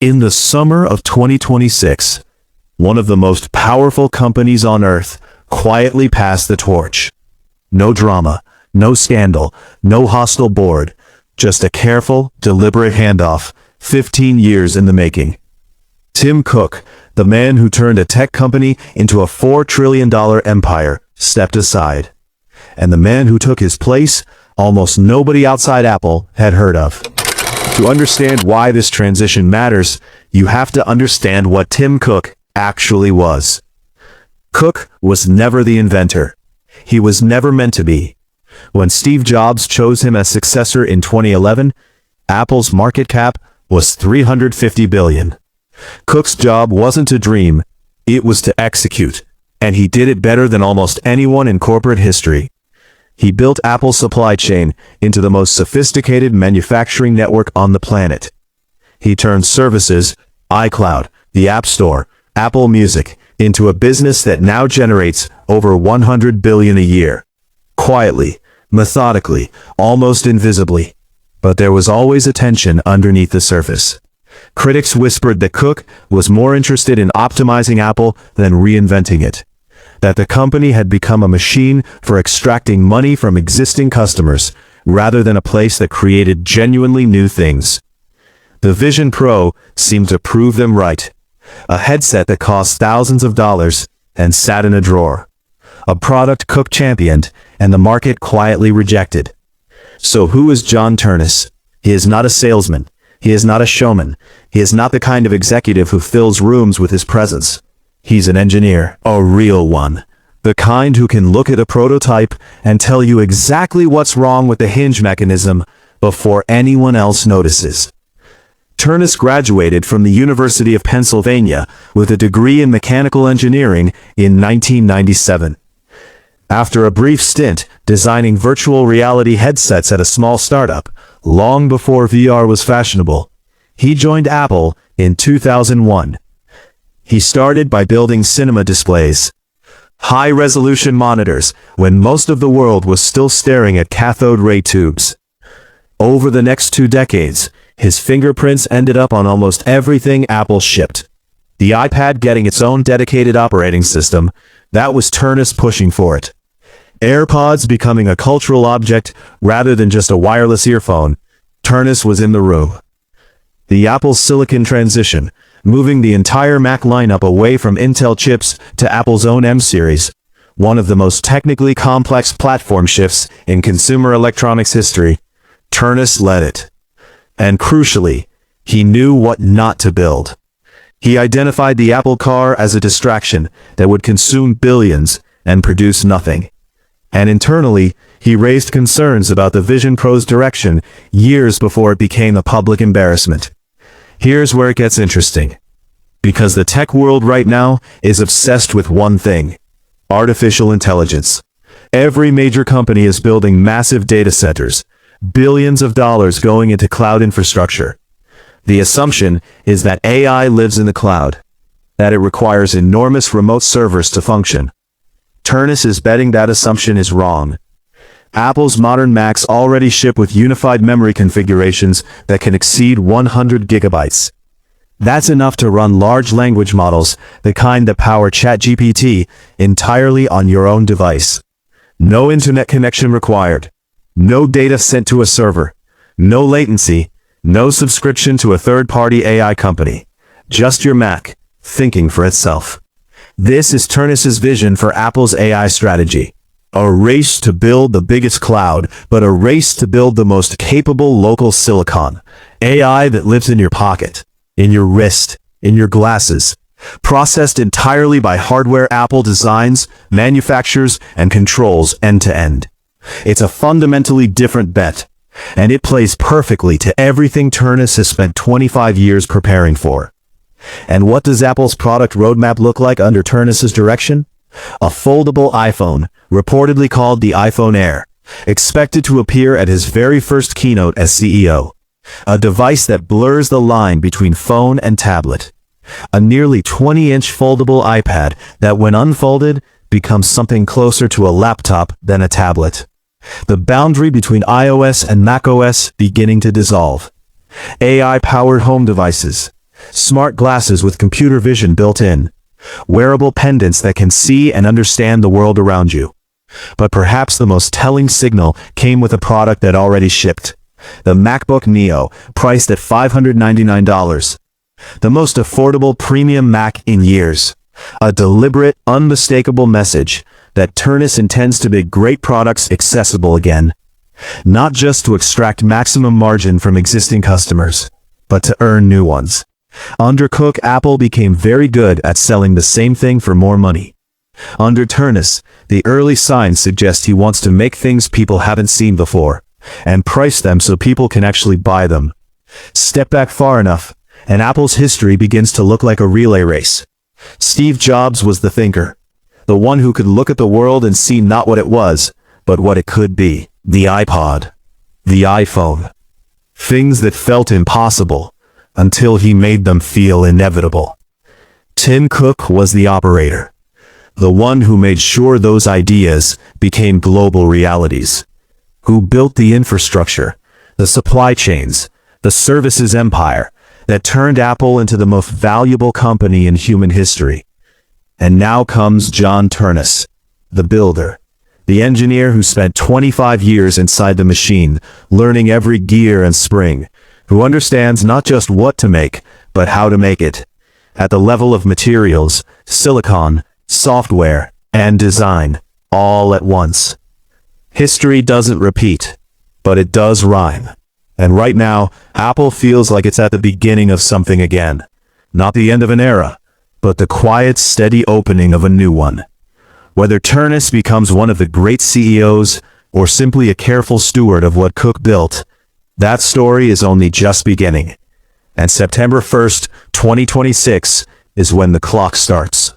In the summer of 2026, one of the most powerful companies on earth quietly passed the torch. No drama, no scandal, no hostile board, just a careful, deliberate handoff, 15 years in the making. Tim Cook, the man who turned a tech company into a $4 trillion empire, stepped aside. And the man who took his place, almost nobody outside Apple had heard of. To understand why this transition matters, you have to understand what Tim Cook actually was. Cook was never the inventor. He was never meant to be. When Steve Jobs chose him as successor in 2011, Apple's market cap was $350 billion. Cook's job wasn't to dream, it was to execute, and he did it better than almost anyone in corporate history. He built Apple's supply chain into the most sophisticated manufacturing network on the planet. He turned services, iCloud, the App Store, Apple Music, into a business that now generates over $100 billion a year. Quietly, methodically, almost invisibly. But there was always a tension underneath the surface. Critics whispered that Cook was more interested in optimizing Apple than reinventing it. That the company had become a machine for extracting money from existing customers, rather than a place that created genuinely new things. The Vision Pro seemed to prove them right. A headset that cost thousands of dollars and sat in a drawer. A product Cook championed and the market quietly rejected. So who is John Ternus? He is not a salesman. He is not a showman. He is not the kind of executive who fills rooms with his presence. He's an engineer, a real one. The kind who can look at a prototype and tell you exactly what's wrong with the hinge mechanism before anyone else notices. Ternus graduated from the University of Pennsylvania with a degree in mechanical engineering in 1997. After a brief stint designing virtual reality headsets at a small startup, long before VR was fashionable, he joined Apple in 2001. He started by building cinema displays, high-resolution monitors, when most of the world was still staring at cathode ray tubes. Over the next 2 decades, his fingerprints ended up on almost everything Apple shipped. The iPad getting its own dedicated operating system, that was Ternus pushing for it. AirPods becoming a cultural object rather than just a wireless earphone, Ternus was in the room. The Apple Silicon transition, moving the entire Mac lineup away from Intel chips to Apple's own M-series, one of the most technically complex platform shifts in consumer electronics history, Ternus led it. And crucially, he knew what not to build. He identified the Apple Car as a distraction that would consume billions and produce nothing. And internally, he raised concerns about the Vision Pro's direction years before it became a public embarrassment. Here's where it gets interesting. Because the tech world right now is obsessed with one thing: artificial intelligence. Every major company is building massive data centers, billions of dollars going into cloud infrastructure. The assumption is that AI lives in the cloud, that it requires enormous remote servers to function. Ternus is betting that assumption is wrong. Apple's modern Macs already ship with unified memory configurations that can exceed 100 gigabytes. That's enough to run large language models, the kind that power ChatGPT, entirely on your own device. No internet connection required. No data sent to a server. No latency. No subscription to a third-party AI company. Just your Mac, thinking for itself. This is Ternus's vision for Apple's AI strategy. A race to build the biggest cloud, but a race to build the most capable local silicon. AI that lives in your pocket, in your wrist, in your glasses. Processed entirely by hardware Apple designs, manufactures, and controls end to end. It's a fundamentally different bet, and it plays perfectly to everything Ternus has spent 25 years preparing for. And what does Apple's product roadmap look like under Ternus's direction? A foldable iPhone, reportedly called the iPhone Air, expected to appear at his very first keynote as CEO. A device that blurs the line between phone and tablet. A nearly 20-inch foldable iPad that, when unfolded, becomes something closer to a laptop than a tablet. The boundary between iOS and macOS beginning to dissolve. AI-powered home devices. Smart glasses with computer vision built in. Wearable pendants that can see and understand the world around you. But perhaps the most telling signal came with a product that already shipped. The MacBook Neo, priced at $599. The most affordable premium Mac in years. A deliberate, unmistakable message that Ternus intends to make great products accessible again. Not just to extract maximum margin from existing customers, but to earn new ones. Under Cook, Apple became very good at selling the same thing for more money. Under Ternus, the early signs suggest he wants to make things people haven't seen before, and price them so people can actually buy them. Step back far enough, and Apple's history begins to look like a relay race. Steve Jobs was the thinker, the one who could look at the world and see not what it was, but what it could be. The iPod, the iPhone. Things that felt impossible, until he made them feel inevitable. Tim Cook was the operator, the one who made sure those ideas became global realities, who built the infrastructure, the supply chains, the services empire that turned Apple into the most valuable company in human history. And now comes John Ternus, the builder, the engineer who spent 25 years inside the machine, learning every gear and spring, who understands not just what to make, but how to make it, at the level of materials, silicon, software, and design, all at once. History doesn't repeat, but it does rhyme. And right now, Apple feels like it's at the beginning of something again. Not the end of an era, but the quiet, steady opening of a new one. Whether Ternus becomes one of the great CEOs, or simply a careful steward of what Cook built, that story is only just beginning. And September 1st, 2026, is when the clock starts.